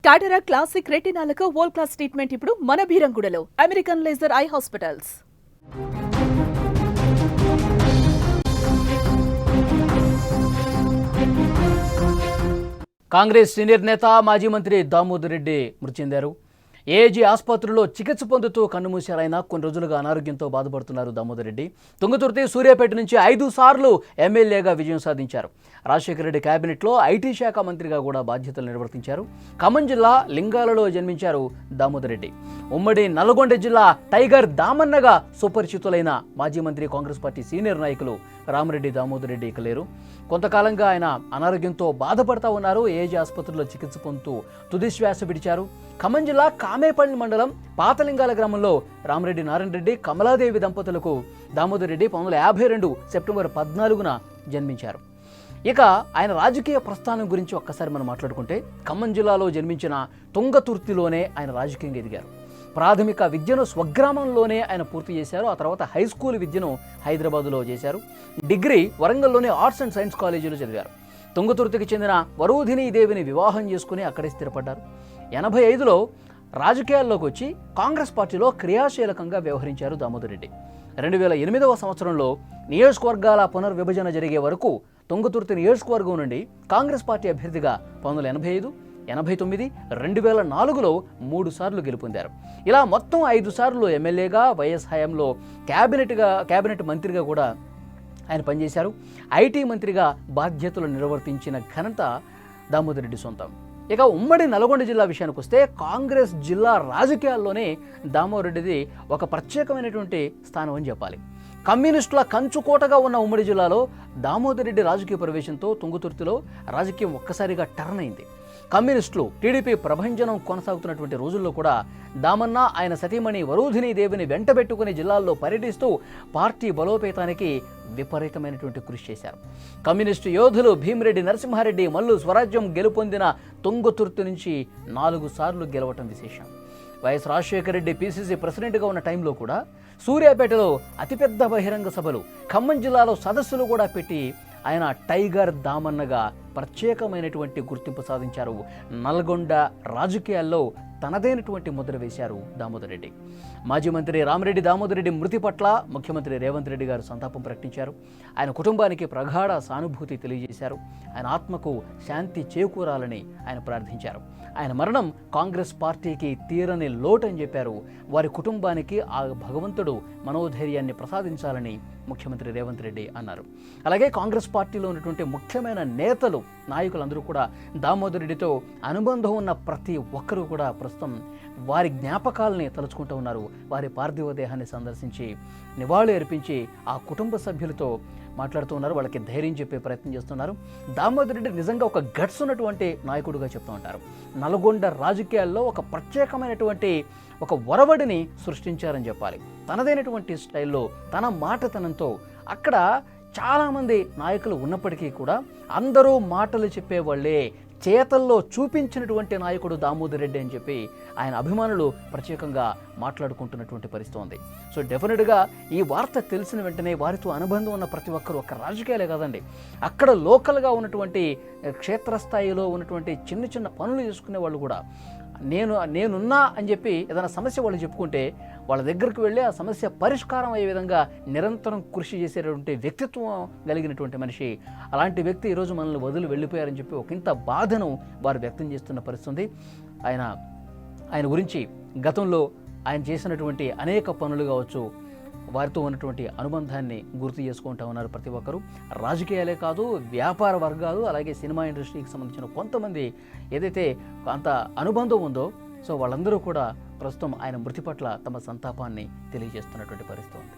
టాటరా classic రెటినాలకు world class treatment ఇప్పుడు మన భీరంగూడలో American laser eye hospitals. Congress senior నేత మాజీ మంత్రి దామోదర్ రెడ్డి మృతి చెందారు. ఏజీ ఆసుపత్రిలో చికిత్స పొందుతూ కన్నుమూశారైన కొన్ని రోజులుగా అనారోగ్యంతో బాధపడుతున్నారు దామోదర్ రెడ్డి. తుంగతుర్తి, సూర్యాపేట నుంచి 5 సార్లు ఎమ్మెల్యేగా విజయం సాధించారు. రాజశేఖర రెడ్డి కేబినెట్లో ఐటీ శాఖ మంత్రిగా కూడా బాధ్యతలు నిర్వర్తించారు. ఖమ్మం జిల్లా లింగాలలో జన్మించారు దామోదర్ రెడ్డి. ఉమ్మడి నల్గొండ జిల్లా టైగర్ దామన్నగా సుపరిచితులైన మాజీ మంత్రి, కాంగ్రెస్ పార్టీ సీనియర్ నాయకులు రామిరెడ్డి దామోదర్ రెడ్డి ఇక లేరు. కొంతకాలంగా ఆయన అనారోగ్యంతో బాధపడతా ఉన్నారు. ఏజీ ఆసుపత్రిలో చికిత్స పొందుతూ తుదిశ్వాస విడిచారు. ఖమ్మం జిల్లా కామేపల్లి మండలం పాతలింగాల గ్రామంలో రామిరెడ్డి నారాయణ రెడ్డి, కమలాదేవి దంపతులకు దామోదర్ రెడ్డి 1952 సెప్టెంబర్ 14న జన్మించారు. ఇక ఆయన రాజకీయ ప్రస్థానం గురించి ఒక్కసారి మనం మాట్లాడుకుంటే, ఖమ్మం జిల్లాలో జన్మించిన తుంగతుర్తిలోనే ఆయన రాజకీయంగా ఎదిగారు. ప్రాథమిక విద్యను స్వగ్రామంలోనే ఆయన పూర్తి చేశారు. ఆ తర్వాత హై స్కూల్ విద్యను హైదరాబాదులో చేశారు. డిగ్రీ వరంగల్లోని ఆర్ట్స్ అండ్ సైన్స్ కాలేజీలో చదివారు. తుంగతుర్తికి చెందిన వరూధిని దేవిని వివాహం చేసుకుని అక్కడే స్థిరపడ్డారు. 85లో రాజకీయాల్లోకి వచ్చి కాంగ్రెస్ పార్టీలో క్రియాశీలకంగా వ్యవహరించారు దామోదర్ రెడ్డి. 2008వ సంవత్సరంలో నియోజకవర్గాల పునర్విభజన జరిగే వరకు తుంగతుర్తి నియోజకవర్గం నుండి కాంగ్రెస్ పార్టీ అభ్యర్థిగా 1985, 89, 2004లో 3 సార్లు గెలుపొందారు. ఇలా మొత్తం 5 సార్లు ఎమ్మెల్యేగా, వైఎస్ హయాంలో కేబినెట్ మంత్రిగా కూడా ఆయన పనిచేశారు. ఐటీ మంత్రిగా బాధ్యతలు నిర్వర్తించిన ఘనత దామోదర్ రెడ్డి సొంతం. ఇక ఉమ్మడి నల్గొండ జిల్లా విషయానికి వస్తే, కాంగ్రెస్ జిల్లా రాజకీయాల్లోనే దామోదర్ రెడ్డిది ఒక ప్రత్యేకమైనటువంటి స్థానం అని చెప్పాలి. కమ్యూనిస్టుల కంచుకోటగా ఉన్న ఉమ్మడి జిల్లాలో దామోదర్ రెడ్డి రాజకీయ ప్రవేశంతో తుంగతుర్తిలో రాజకీయం ఒక్కసారిగా టర్న్ అయింది. కమ్యూనిస్టులు, టీడీపీ ప్రభంజనం కొనసాగుతున్నటువంటి రోజుల్లో కూడా దామన్న, ఆయన సతీమణి వరూధిని దేవిని వెంటబెట్టుకుని జిల్లాల్లో పర్యటిస్తూ పార్టీ బలోపేతానికి విపరీతమైనటువంటి కృషి చేశారు. కమ్యూనిస్టు యోధులు భీమిరెడ్డి నరసింహారెడ్డి మల్లు స్వరాజ్యం గెలుపొందిన తుంగతుర్తి నుంచి 4 సార్లు గెలవటం విశేషం. వైఎస్ రాజశేఖర రెడ్డి పీసీసీ ప్రెసిడెంట్గా ఉన్న టైంలో కూడా సూర్యాపేటలో అతిపెద్ద బహిరంగ సభలు, ఖమ్మం జిల్లాలో సదస్సులు కూడా పెట్టి ఆయన టైగర్ దామన్నగా ప్రత్యేకమైనటువంటి గుర్తింపు సాధించారు. నల్గొండ రాజకీయాల్లో తనదైనటువంటి ముద్ర వేశారు దామోదర్ రెడ్డి. మాజీ మంత్రి రామిరెడ్డి దామోదర్ రెడ్డి మృతి పట్ల ముఖ్యమంత్రి రేవంత్ రెడ్డి గారు సంతాపం ప్రకటించారు. ఆయన కుటుంబానికి ప్రగాఢ సానుభూతి తెలియజేశారు. ఆయన ఆత్మకు శాంతి చేకూరాలని ఆయన ప్రార్థించారు. ఆయన మరణం కాంగ్రెస్ పార్టీకి తీరని లోటు అని చెప్పారు. వారి కుటుంబానికి ఆ భగవంతుడు మనోధైర్యాన్ని ప్రసాదించాలని ముఖ్యమంత్రి రేవంత్ రెడ్డి అన్నారు. అలాగే కాంగ్రెస్ పార్టీలో ఉన్నటువంటి ముఖ్యమైన నేతలు, నాయకులందరూ కూడా దామోదర్ రెడ్డితో అనుబంధం ఉన్న ప్రతి ఒక్కరూ కూడా ప్రస్తుతం వారి జ్ఞాపకాలని తలుచుకుంటూ ఉన్నారు. వారి పార్థివ దేహాన్ని సందర్శించి నివాళులు అర్పించి ఆ కుటుంబ సభ్యులతో మాట్లాడుతూ ఉన్నారు. వాళ్ళకి ధైర్యం చెప్పే ప్రయత్నం చేస్తున్నారు. దామోదర్ రెడ్డి నిజంగా ఒక గట్స్ ఉన్నటువంటి నాయకుడిగా చెప్తూ ఉంటారు. నల్గొండ రాజకీయాల్లో ఒక ప్రత్యేకమైనటువంటి ఒక ఒరవడిని సృష్టించారని చెప్పాలి. తనదైనటువంటి స్టైల్లో, తన మాటతనంతో అక్కడ చాలామంది నాయకులు ఉన్నప్పటికీ కూడా అందరూ మాటలు చెప్పేవాళ్ళే, చేతల్లో చూపించినటువంటి నాయకుడు దామోదర్ రెడ్డి అని చెప్పి ఆయన అభిమానులు ప్రత్యేకంగా మాట్లాడుకుంటున్నటువంటి పరిస్థితి ఉంది. సో డెఫినెట్గా ఈ వార్త తెలిసిన వెంటనే వారితో అనుబంధం ఉన్న ప్రతి ఒక్కరు, ఒక్క రాజకీయాలే కాదండి, అక్కడ లోకల్గా క్షేత్రస్థాయిలో ఉన్నటువంటి చిన్న చిన్న పనులు చేసుకునే వాళ్ళు కూడా నేనున్నా అని చెప్పి ఏదైనా సమస్య వాళ్ళు చెప్పుకుంటే వాళ్ళ దగ్గరికి వెళ్ళి ఆ సమస్య పరిష్కారం అయ్యే విధంగా నిరంతరం కృషి చేసేటువంటి వ్యక్తిత్వం కలిగినటువంటి మనిషి. అలాంటి వ్యక్తి ఈరోజు మనల్ని వదిలి వెళ్ళిపోయారని చెప్పి ఒకంత బాధను వారు వ్యక్తం చేస్తున్న పరిస్థితి. ఆయన గురించి గతంలో ఆయన చేసినటువంటి అనేక పనులు కావచ్చు, వారితో ఉన్నటువంటి అనుబంధాన్ని గుర్తు చేసుకుంటూ ఉన్నారు ప్రతి ఒక్కరూ. రాజకీయాలే కాదు, వ్యాపార వర్గాలు, అలాగే సినిమా ఇండస్ట్రీకి సంబంధించిన కొంతమంది ఏదైతే అంత అనుబంధం ఉందో, సో వాళ్ళందరూ కూడా ప్రస్తుతం ఆయన మృతి పట్ల తమ సంతాపాన్ని తెలియజేస్తున్నటువంటి పరిస్థితి ఉంది.